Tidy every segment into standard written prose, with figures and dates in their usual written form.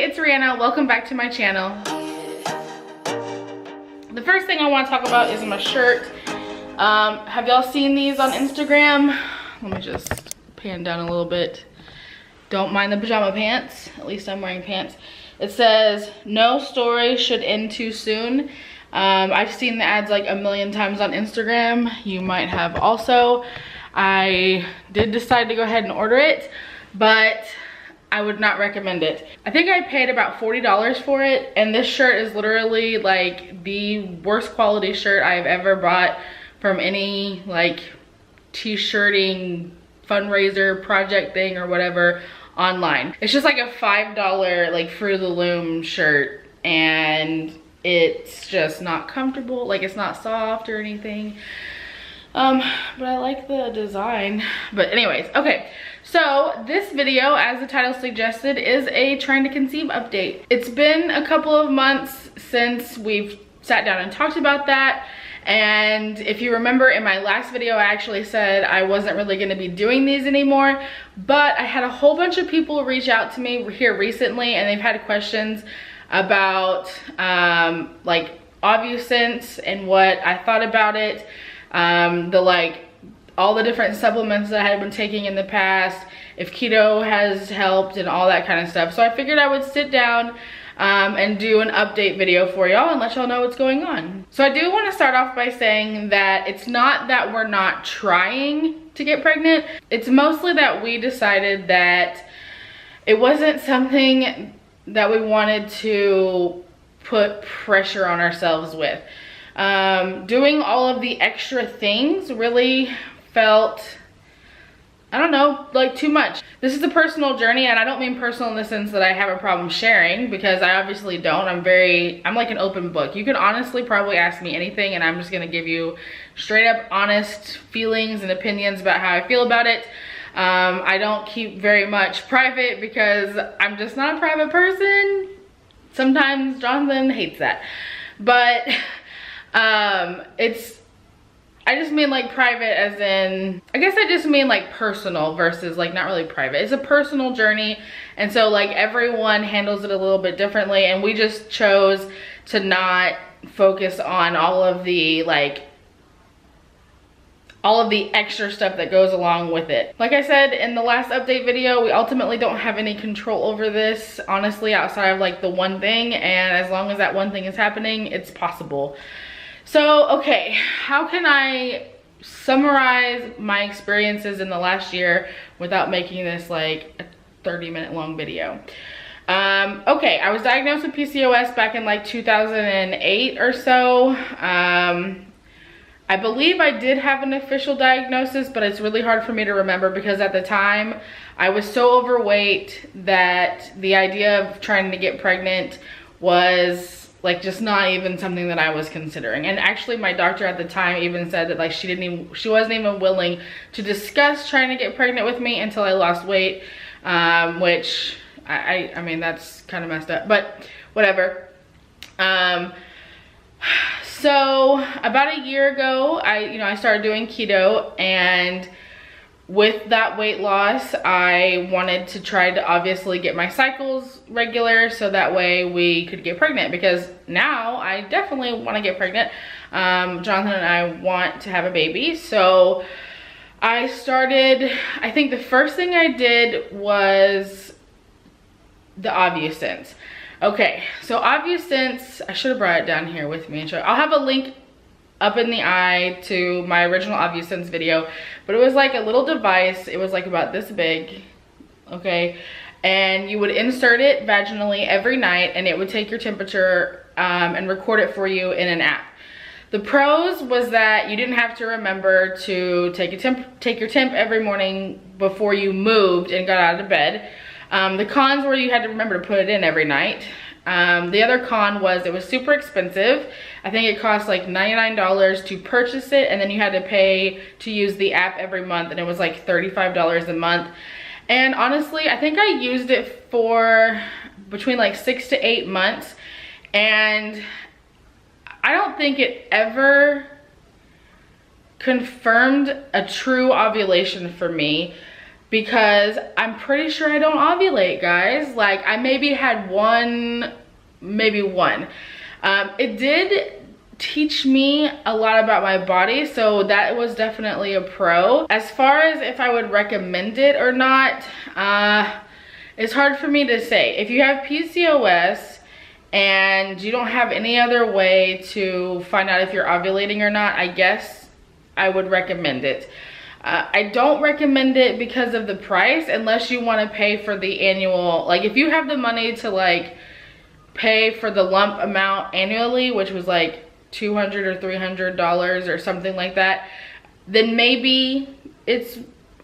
it's Rhianna. Welcome back to my channel. The first thing I want to talk about is my shirt. Have y'all seen these on Instagram? Let me just pan down a little bit. Don't mind the pajama pants. At least I'm wearing pants. It says, no story should end too soon. I've seen the ads like a million times on Instagram. You might have also. I did decide to go ahead and order it, but I would not recommend it. I think I paid about $40 for it, and this shirt is literally like the worst quality shirt I've ever bought from any like t-shirting fundraiser project thing or whatever online. It's just like a $5 like Fruit of the Loom shirt, and it's just not comfortable. Like, it's not soft or anything. But I like the design. But anyways, okay. So this video, as the title suggested, is a trying to conceive update. It's been a couple of months since we've sat down and talked about that. And if you remember in my last video, I actually said I wasn't really going to be doing these anymore. But I had a whole bunch of people reach out to me here recently, and they've had questions about like OvuSense and what I thought about it. All the different supplements that I had been taking in the past, if keto has helped and all that kind of stuff. So I figured I would sit down and do an update video for y'all and let y'all know what's going on. So I do want to start off by saying that it's not that we're not trying to get pregnant. It's mostly that we decided that it wasn't something that we wanted to put pressure on ourselves with. Doing all of the extra things really felt, I don't know, like too much. This is a personal journey, and I don't mean personal in the sense that I have a problem sharing, because I obviously don't. I'm like an open book. You can honestly probably ask me anything, and I'm just gonna give you straight up honest feelings and opinions about how I feel about it. I don't keep very much private because I'm just not a private person. Sometimes Jonathan hates that, but I just mean like private as in, I guess I just mean like personal versus like not really private. It's a personal journey, and so like everyone handles it a little bit differently, and we just chose to not focus on all of the extra stuff that goes along with it. Like I said in the last update video, we ultimately don't have any control over this, honestly, outside of like the one thing, and as long as that one thing is happening, it's possible. So, okay, how can I summarize my experiences in the last year without making this like a 30-minute long video? Okay, I was diagnosed with PCOS back in like 2008 or so. I believe I did have an official diagnosis, but it's really hard for me to remember because at the time I was so overweight that the idea of trying to get pregnant was like just not even something that I was considering. And actually my doctor at the time even said that like she wasn't even willing to discuss trying to get pregnant with me until I lost weight, which I mean, that's kind of messed up, but whatever. So about a year ago, I started doing keto, and with that weight loss, I wanted to try to obviously get my cycles regular so that way we could get pregnant, because now I definitely want to get pregnant. Jonathan and I want to have a baby. So I started, I think the first thing I did was the OvuSense. Okay, so OvuSense, I should have brought it down here with me and show. I'll have a link up in the eye to my original OvuSense video, but it was like a little device. It was like about this big, okay, and you would insert it vaginally every night, and it would take your temperature and record it for you in an app. The pros was that you didn't have to remember to take your temp every morning before you moved and got out of bed. The cons were you had to remember to put it in every night. The other con was it was super expensive. I think it cost like $99 to purchase it, and then you had to pay to use the app every month, and it was like $35 a month. And honestly, I think I used it for between like 6 to 8 months, and I don't think it ever confirmed a true ovulation for me. because I'm pretty sure I don't ovulate, guys. Like, I maybe had one, maybe one. It did teach me a lot about my body, so that was definitely a pro. As far as if I would recommend it or not, it's hard for me to say. If you have PCOS and you don't have any other way to find out if you're ovulating or not, I guess I would recommend it. I don't recommend it because of the price, unless you want to pay for the annual. Like, if you have the money to like pay for the lump amount annually, which was like $200 or $300 or something like that, then maybe it's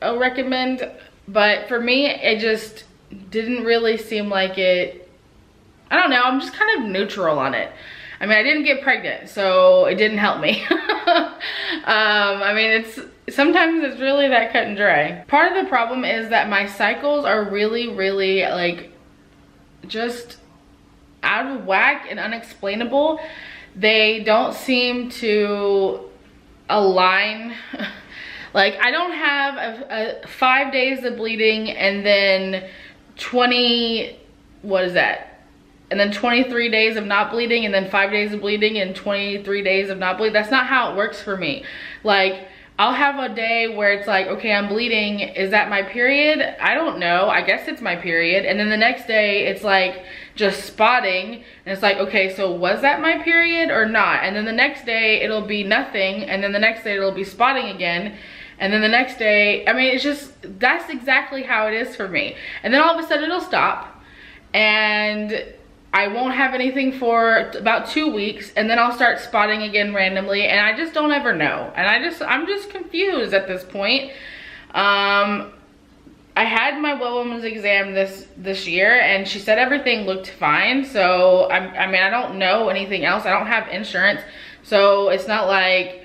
a recommend. But for me, it just didn't really seem like it. I don't know, I'm just kind of neutral on it. I mean, I didn't get pregnant, so it didn't help me. I mean, sometimes it's really that cut and dry. Part of the problem is that my cycles are really, really like just out of whack and unexplainable. They don't seem to align. Like, I don't have a 5 days of bleeding and then 20, what is that? And then 23 days of not bleeding, and then 5 days of bleeding and 23 days of not bleeding. That's not how it works for me. Like, I'll have a day where it's like, okay, I'm bleeding. Is that my period? I don't know. I guess it's my period. And then the next day it's like just spotting. And it's like, okay, so was that my period or not? And then the next day it'll be nothing. And then the next day it'll be spotting again. And then the next day, I mean, it's just, that's exactly how it is for me. And then all of a sudden it'll stop. And I won't have anything for about 2 weeks, and then I'll start spotting again randomly, and I just don't ever know. And I'm just confused at this point. I had my woman's exam this year, and she said everything looked fine. So I mean, I don't know anything else. I don't have insurance, so it's not like,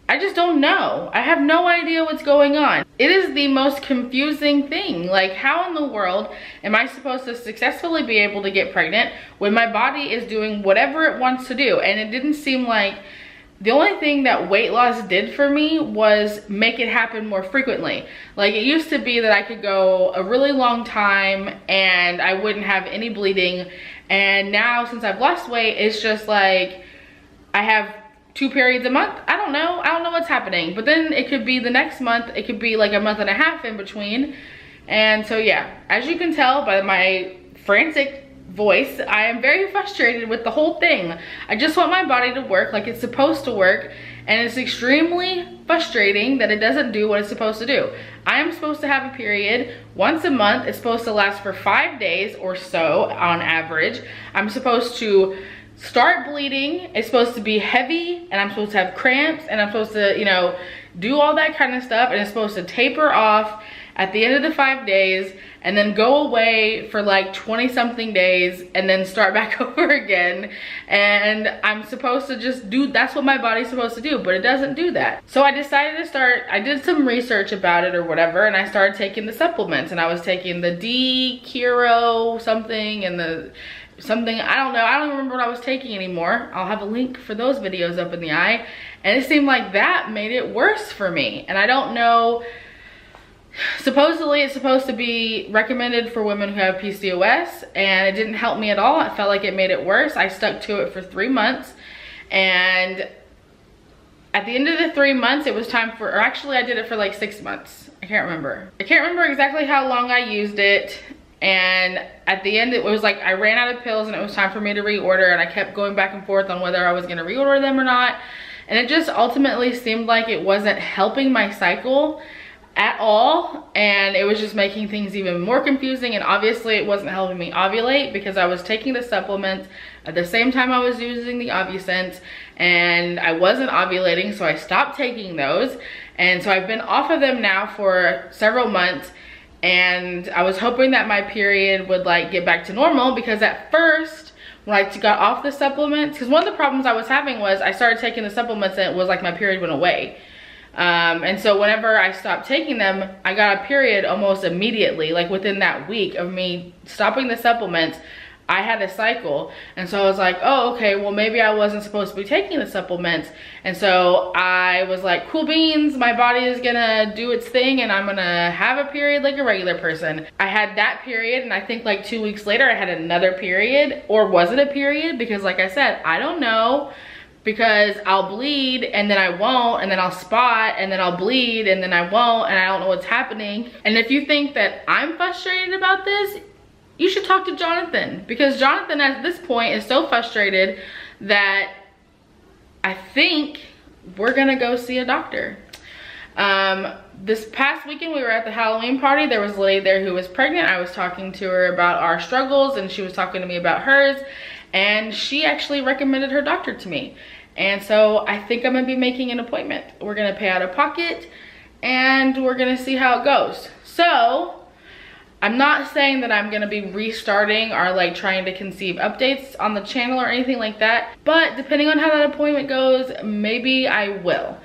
I just don't know. I have no idea what's going on. It is the most confusing thing. Like, how in the world am I supposed to successfully be able to get pregnant when my body is doing whatever it wants to do? And it didn't seem like, the only thing that weight loss did for me was make it happen more frequently. Like, it used to be that I could go a really long time and I wouldn't have any bleeding. And now, since I've lost weight, it's just like, I have 2 periods a month. I don't know what's happening. But then it could be the next month, it could be like a month and a half in between. And so yeah, as you can tell by my frantic voice, I am very frustrated with the whole thing. I just want my body to work like it's supposed to work, and it's extremely frustrating that it doesn't do what it's supposed to do. I am supposed to have a period once a month. It's supposed to last for 5 days or so on average. I'm supposed to start bleeding. It's supposed to be heavy, and I'm supposed to have cramps, and I'm supposed to, you know, do all that kind of stuff, and it's supposed to taper off at the end of the 5 days and then go away for like 20 something days and then start back over again. And I'm supposed to just do, that's what my body's supposed to do, but it doesn't do that. So I decided to start, I did some research about it or whatever, and I started taking the supplements, and I was taking the D-Kiro something and the something, I don't know, I don't remember what I was taking anymore. I'll have a link for those videos up in the eye. And it seemed like that made it worse for me. And I don't know, supposedly it's supposed to be recommended for women who have PCOS, and it didn't help me at all. I felt like it made it worse. I stuck to it for 3 months, and at the end of the 3 months, it was time for, or actually I did it for like 6 months. I can't remember. I can't remember exactly how long I used it. And at the end, it was like I ran out of pills and it was time for me to reorder, and I kept going back and forth on whether I was going to reorder them or not. And it just ultimately seemed like it wasn't helping my cycle at all, and it was just making things even more confusing. And obviously it wasn't helping me ovulate because I was taking the supplements at the same time I was using the OvuSense, and I wasn't ovulating, so I stopped taking those. And so I've been off of them now for several months, and I was hoping that my period would like get back to normal, because at first when I got off the supplements, because one of the problems I was having was I started taking the supplements and it was like my period went away. And so whenever I stopped taking them, I got a period almost immediately. Like within that week of me stopping the supplements, I had a cycle. And so I was like, oh, okay, well maybe I wasn't supposed to be taking the supplements. And so I was like, cool beans, my body is gonna do its thing and I'm gonna have a period like a regular person. I had that period, and I think like 2 weeks later I had another period. Or was it a period? Because like I said, I don't know, because I'll bleed and then I won't, and then I'll spot and then I'll bleed and then I won't, and I don't know what's happening. And if you think that I'm frustrated about this, you should talk to Jonathan, because Jonathan at this point is so frustrated that I think we're gonna go see a doctor. This past weekend we were at the Halloween party. There was a lady there who was pregnant. I was talking to her about our struggles and she was talking to me about hers, and she actually recommended her doctor to me. And so I think I'm gonna be making an appointment. We're gonna pay out of pocket and we're gonna see how it goes. So I'm not saying that I'm gonna be restarting or like trying to conceive updates on the channel or anything like that, but depending on how that appointment goes, maybe I will.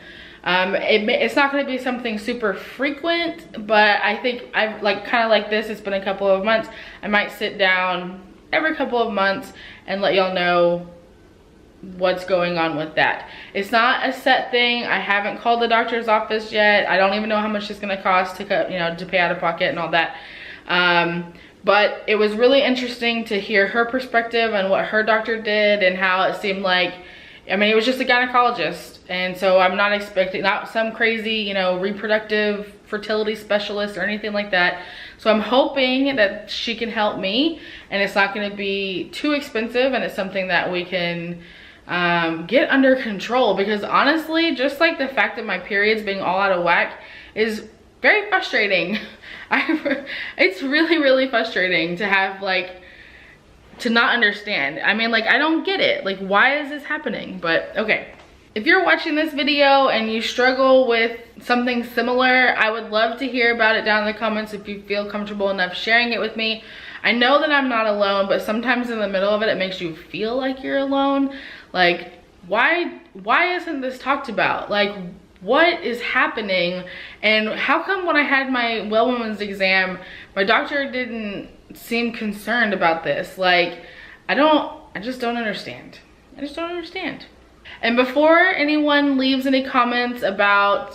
It's not gonna be something super frequent, but I think I've like kind of like this, it's been a couple of months. I might sit down every couple of months and let y'all know what's going on with that. It's not a set thing. I haven't called the doctor's office yet. I don't even know how much it's gonna cost to to pay out of pocket and all that. But it was really interesting to hear her perspective and what her doctor did, and how it seemed like, I mean, it was just a gynecologist. And so I'm not expecting, not some crazy, reproductive fertility specialist or anything like that. So I'm hoping that she can help me and it's not gonna be too expensive, and it's something that we can get under control, because honestly, just like the fact that my periods being all out of whack is very frustrating. It's really, really frustrating to have to not understand. I mean, I don't get it. Why is this happening? But okay. If you're watching this video and you struggle with something similar, I would love to hear about it down in the comments if you feel comfortable enough sharing it with me. I know that I'm not alone, but sometimes in the middle of it, it makes you feel like you're alone. Why isn't this talked about? What is happening? And how come when I had my well woman's exam, my doctor didn't seem concerned about this? I just don't understand. I just don't understand. And before anyone leaves any comments about,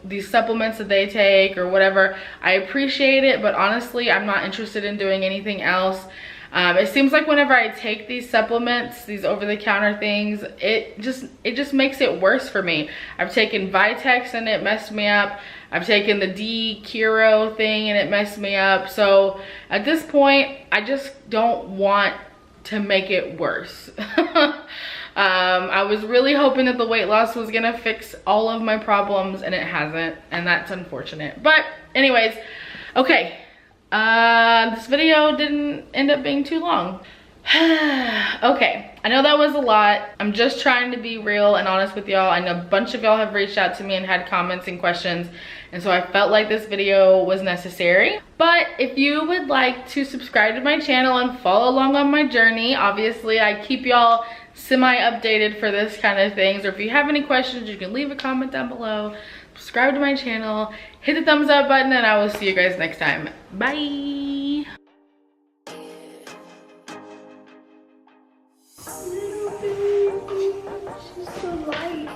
these supplements that they take or whatever, I appreciate it, but honestly, I'm not interested in doing anything else. It seems like whenever I take these supplements, these over-the-counter things, it just makes it worse for me. I've taken Vitex and it messed me up. I've taken the D-Chiro thing and it messed me up. So at this point, I just don't want to make it worse. I was really hoping that the weight loss was gonna fix all of my problems, and it hasn't, and that's unfortunate. But anyways, okay. This video didn't end up being too long. Okay, I know that was a lot. I'm just trying to be real and honest with y'all. I know a bunch of y'all have reached out to me and had comments and questions, and so I felt like this video was necessary. But if you would like to subscribe to my channel and follow along on my journey, obviously I keep y'all semi-updated for this kind of things, or if you have any questions, you can leave a comment down below. Subscribe to my channel, hit the thumbs up button, and I will see you guys next time. Bye. She's so light.